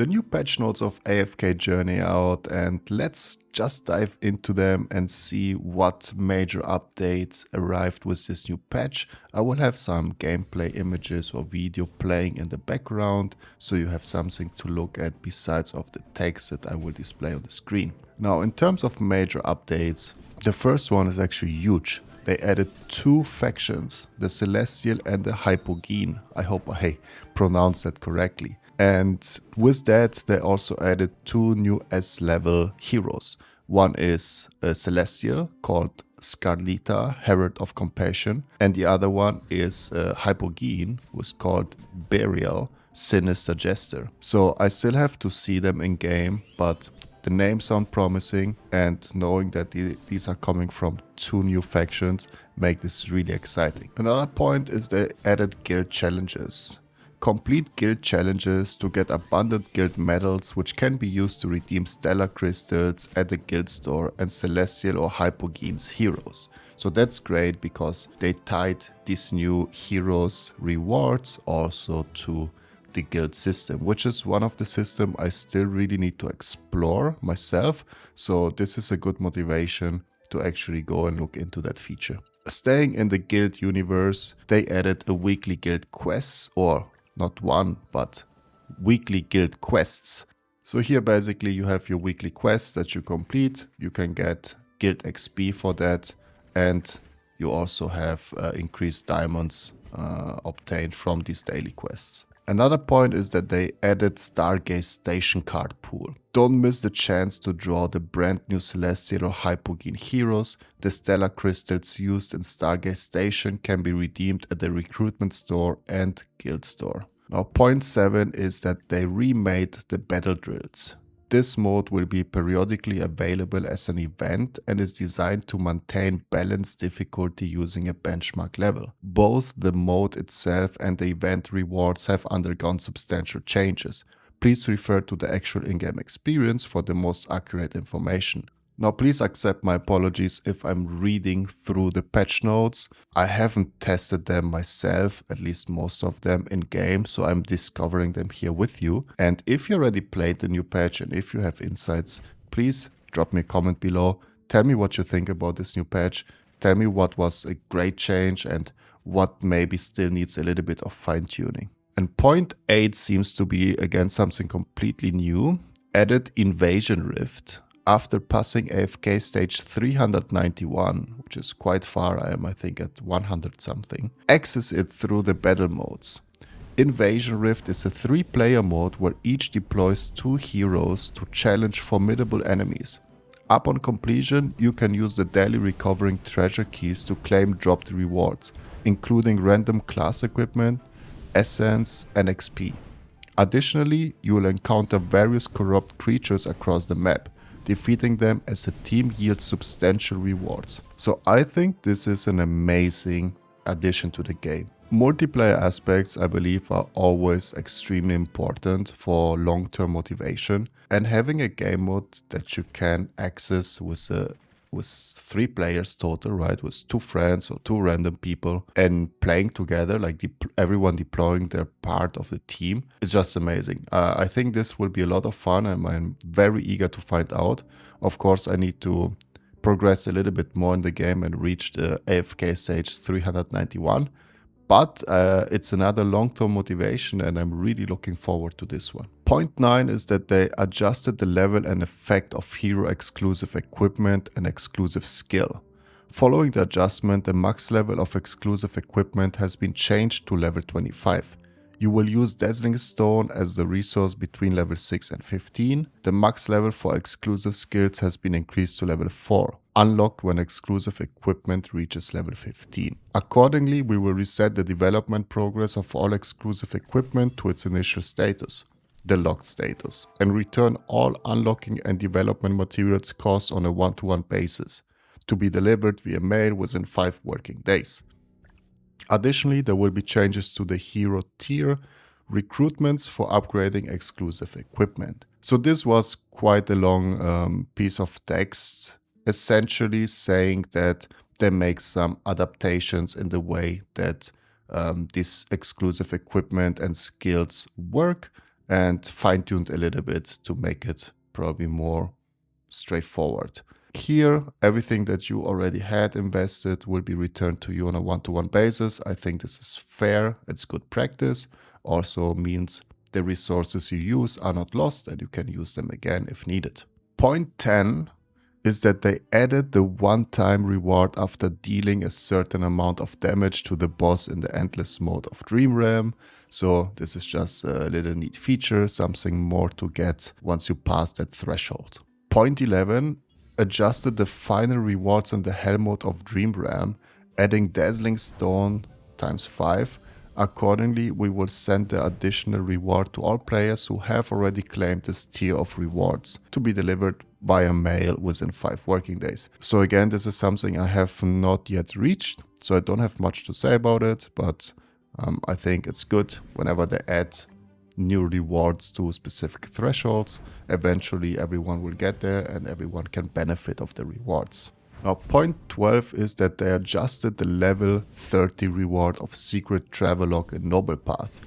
The new patch notes of AFK Journey out, and let's just dive into them and see what major updates arrived with this new patch. I will have some gameplay images or video playing in the background, so you have something to look at besides of the text that I will display on the screen. Now, in terms of major updates, the first one is actually huge. They added two factions, the Celestial and the Hypogene. I hope I pronounced that correctly. And with that, they also added two new S-level heroes. One is a Celestial called Scarlita, Herald of Compassion, and the other one is a Hypogene, who is called Burial, Sinister Jester. So I still have to see them in game, but the names sound promising, and knowing that these are coming from two new factions make this really exciting. Another point is they added guild challenges. Complete guild challenges to get abundant guild medals, which can be used to redeem stellar crystals at the guild store and Celestial or Hypogene's heroes. So that's great because they tied these new heroes rewards also to the guild system, which is one of the systems I still really need to explore myself. So this is a good motivation to actually go and look into that feature. Staying in the guild universe, they added a weekly guild quests, or not one, but weekly guild quests. So here basically you have your weekly quests that you complete. You can get guild XP for that, and you also have increased diamonds obtained from these daily quests. Another point is that they added Stargaze Station card pool. Don't miss the chance to draw the brand new Celestial or Hypogene heroes. The stellar crystals used in Stargaze Station can be redeemed at the recruitment store and guild store. Now, point 7 is that they remade the battle drills. This mode will be periodically available as an event and is designed to maintain balanced difficulty using a benchmark level. Both the mode itself and the event rewards have undergone substantial changes. Please refer to the actual in-game experience for the most accurate information. Now, please accept my apologies if I'm reading through the patch notes. I haven't tested them myself, at least most of them in game, so I'm discovering them here with you. And if you already played the new patch and if you have insights, please drop me a comment below. Tell me what you think about this new patch. Tell me what was a great change and what maybe still needs a little bit of fine-tuning. And point 8 seems to be again something completely new. Added Invasion Rift. After passing AFK stage 391, which is quite far, I am I think at 100 something, access it through the battle modes. Invasion Rift is a 3-player mode where each deploys 2 heroes to challenge formidable enemies. Upon completion, you can use the daily recovering treasure keys to claim dropped rewards, including random class equipment, essence and XP. Additionally, you will encounter various corrupt creatures across the map. Defeating them as a team yields substantial rewards. So I think this is an amazing addition to the game. Multiplayer aspects, I believe, are always extremely important for long-term motivation, and having a game mode that you can access with 3 players total, right, with 2 friends or 2 random people and playing together, like everyone deploying their part of the team, it's just amazing. I think this will be a lot of fun and I'm very eager to find out. Of course, I need to progress a little bit more in the game and reach the AFK stage 391. But it's another long-term motivation and I'm really looking forward to this one. Point 9 is that they adjusted the level and effect of hero exclusive equipment and exclusive skill. Following the adjustment, the max level of exclusive equipment has been changed to level 25. You will use Dazzling Stone as the resource between level 6 and 15. The max level for exclusive skills has been increased to level 4, unlocked when exclusive equipment reaches level 15. Accordingly, we will reset the development progress of all exclusive equipment to its initial status, the locked status, and return all unlocking and development materials costs on a one-to-one basis, to be delivered via mail within 5 working days. Additionally, there will be changes to the hero tier recruitments for upgrading exclusive equipment. So this was quite a long piece of text, essentially saying that they make some adaptations in the way that this exclusive equipment and skills work, and fine-tuned a little bit to make it probably more straightforward. Here, everything that you already had invested will be returned to you on a one-to-one basis. I think this is fair. It's good practice. Also means the resources you use are not lost and you can use them again if needed. Point 10 is that they added the one-time reward after dealing a certain amount of damage to the boss in the endless mode of Dream Realm. So this is just a little neat feature, something more to get once you pass that threshold. Point 11 adjusted the final rewards in the hell mode of Dream Realm, adding Dazzling Stone times 5. Accordingly, we will send the additional reward to all players who have already claimed this tier of rewards to be delivered via mail within 5 working days. So again, this is something I have not yet reached, so I don't have much to say about it, but I think it's good whenever they add new rewards to specific thresholds. Eventually everyone will get there and everyone can benefit of the rewards. Now point 12 is that they adjusted the level 30 reward of Secret Travelogue in Noble Path.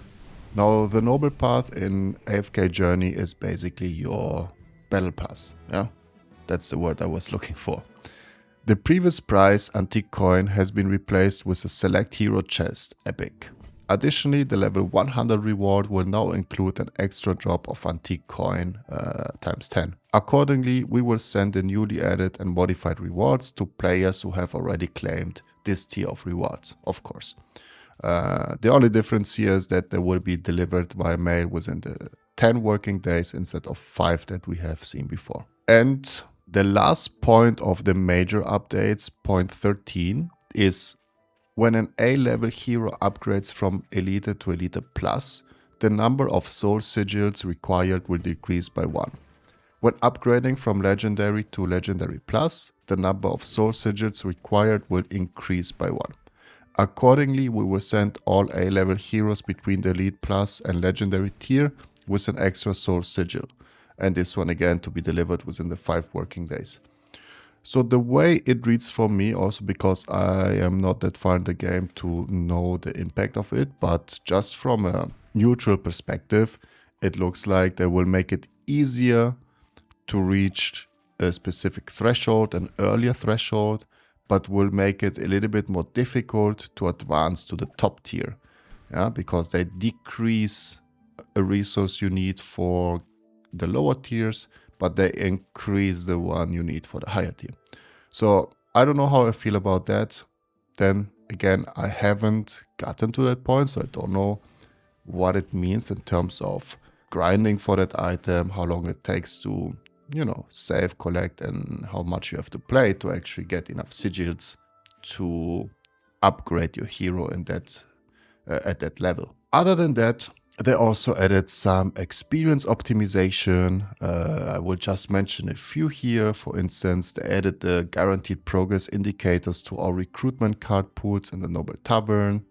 Now the Noble Path in AFK Journey is basically your battle pass, yeah? That's the word I was looking for. The previous prize, Antique Coin, has been replaced with a Select Hero Chest, Epic. Additionally, the level 100 reward will now include an extra drop of Antique Coin times 10. Accordingly, we will send the newly added and modified rewards to players who have already claimed this tier of rewards, of course. The only difference here is that they will be delivered via mail within the 10 working days instead of 5 that we have seen before. And the last point of the major updates, point 13, is when an A-level hero upgrades from Elite to Elite Plus, the number of soul sigils required will decrease by 1. When upgrading from Legendary to Legendary Plus, the number of soul sigils required will increase by 1. Accordingly, we will send all A-level heroes between the Elite Plus and Legendary tier with an extra soul sigil, and this one again to be delivered within the 5 working days. So the way it reads for me, also because I am not that far in the game to know the impact of it, but just from a neutral perspective, it looks like they will make it easier to reach a specific threshold, an earlier threshold, but will make it a little bit more difficult to advance to the top tier, yeah, because they decrease a resource you need for the lower tiers, but they increase the one you need for the higher tier. So I don't know how I feel about that. Then again, I haven't gotten to that point, so I don't know what it means in terms of grinding for that item, how long it takes to, you know, save, collect, and how much you have to play to actually get enough sigils to upgrade your hero in that at that level. Other than that, they also added some experience optimization. I will just mention a few here. For instance, they added the guaranteed progress indicators to our recruitment card pools in the Noble Tavern.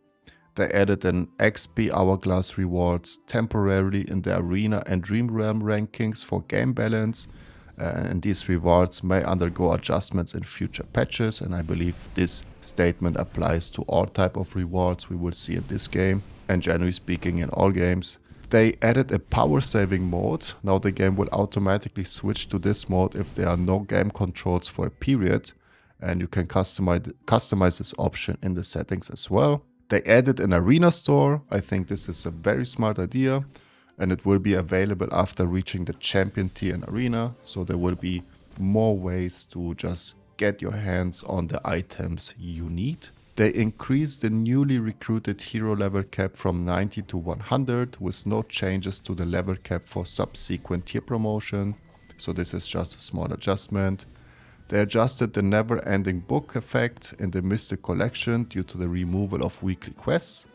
They added an XP Hourglass rewards temporarily in the Arena and Dream Realm rankings for game balance. And these rewards may undergo adjustments in future patches, and I believe this statement applies to all type of rewards we will see in this game, and generally speaking in all games. They added a power saving mode. Now the game will automatically switch to this mode if there are no game controls for a period, and you can customize this option in the settings as well. They added an arena store. I think this is a very smart idea, and it will be available after reaching the champion tier in arena, so there will be more ways to just get your hands on the items you need. They increased the newly recruited hero level cap from 90 to 100 with no changes to the level cap for subsequent tier promotion, so this is just a small adjustment. They adjusted the never-ending book effect in the Mystic Collection due to the removal of weekly quests.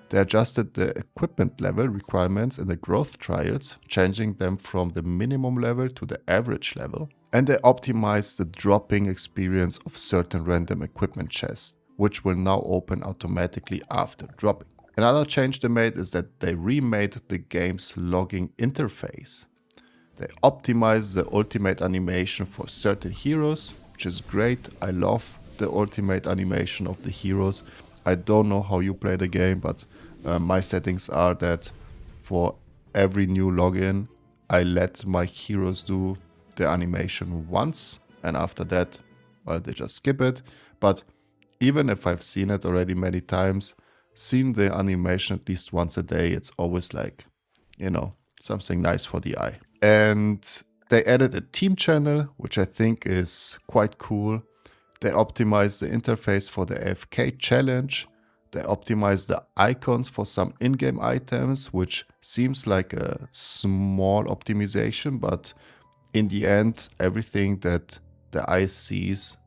They adjusted the equipment level requirements in the growth trials, changing them from the minimum level to the average level. And they optimized the dropping experience of certain random equipment chests, which will now open automatically after dropping. Another change they made is that they remade the game's logging interface. They optimized the ultimate animation for certain heroes, which is great. I love the ultimate animation of the heroes. I don't know how you play the game, but my settings are that for every new login, I let my heroes do the animation once, and after that, well, they just skip it. But even if I've seen it already many times, seeing the animation at least once a day, it's always like, you know, something nice for the eye. And they added a team channel, which I think is quite cool. They optimized the interface for the AFK challenge. They optimized the icons for some in-game items, which seems like a small optimization, but in the end, everything that the eye sees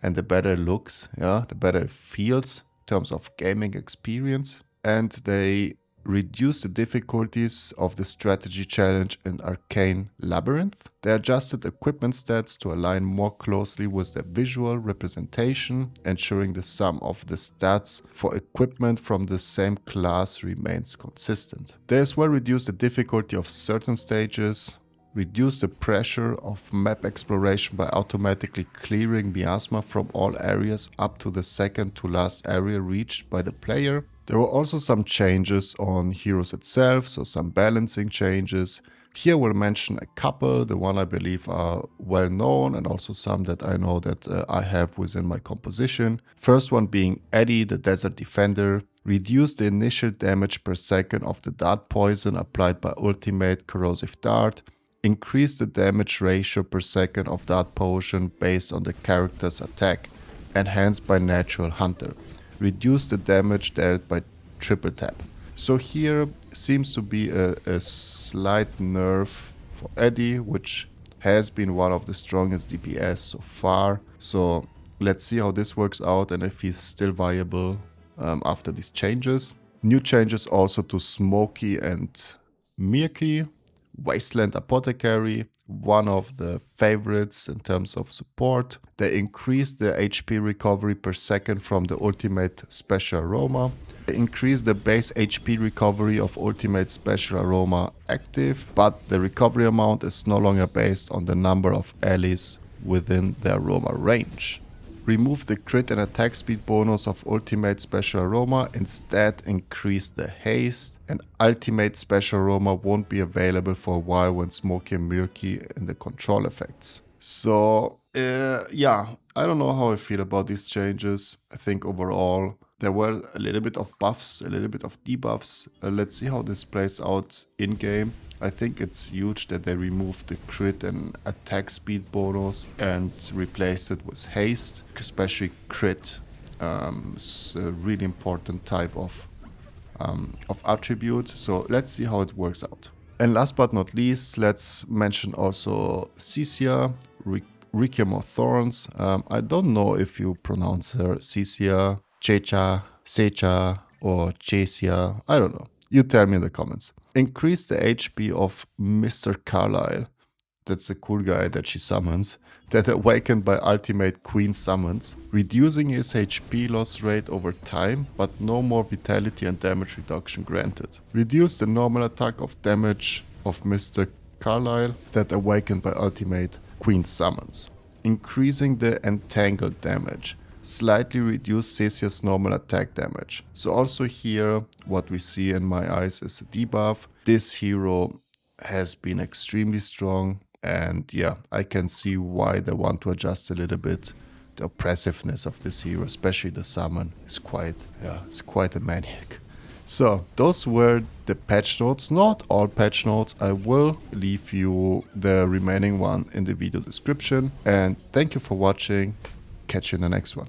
and the better it looks, yeah, the better it feels in terms of gaming experience. And they reduced the difficulties of the strategy challenge in Arcane Labyrinth. They adjusted equipment stats to align more closely with the visual representation, ensuring the sum of the stats for equipment from the same class remains consistent. They as well reduced the difficulty of certain stages, reduce the pressure of map exploration by automatically clearing miasma from all areas up to the second to last area reached by the player. There were also some changes on heroes itself, so some balancing changes. Here we'll mention a couple, the one I believe are well known and also some that I know that I have within my composition. First one being Eddie, the Desert Defender. Reduce the initial damage per second of the dart poison applied by ultimate corrosive dart. Increase the damage ratio per second of that potion based on the character's attack, enhanced by Natural Hunter. Reduce the damage dealt by triple tap. So here seems to be a slight nerf for Eddie, which has been one of the strongest DPS so far. So let's see how this works out and if he's still viable after these changes. New changes also to Smokey and Mirky. Wasteland Apothecary, one of the favorites in terms of support. They increased the HP recovery per second from the Ultimate Special Aroma. They increased the base HP recovery of Ultimate Special Aroma active, but the recovery amount is no longer based on the number of allies within the aroma range. Remove the crit and attack speed bonus of Ultimate Special Aroma, instead increase the haste, and Ultimate Special Aroma won't be available for a while when Smokey and Murky in the control effects. So yeah, I don't know how I feel about these changes. I think overall there were a little bit of buffs, a little bit of debuffs. Let's see how this plays out in game. I think it's huge that they removed the crit and attack speed bonus and replaced it with haste, especially crit. It's a really important type of attribute. So let's see how it works out. And last but not least, let's mention also Cisia, Requiem of Thorns. I don't know if you pronounce her Cisia, Checha, Secha, or Chesia. I don't know. You tell me in the comments. Increase the HP of Mr. Carlyle. That's the cool guy that she summons. That awakened by Ultimate Queen summons, reducing his HP loss rate over time, but no more vitality and damage reduction granted. Reduce the normal attack of damage of Mr. Carlyle that awakened by Ultimate Queen summons, increasing the entangled damage. Slightly reduce Cesia's normal attack damage. So also here, what we see in my eyes is a debuff. This hero has been extremely strong, and yeah, I can see why they want to adjust a little bit. The oppressiveness of this hero, especially the summon, is it's quite a maniac. So those were the patch notes, not all patch notes. I will leave you the remaining one in the video description. And thank you for watching. Catch you in the next one.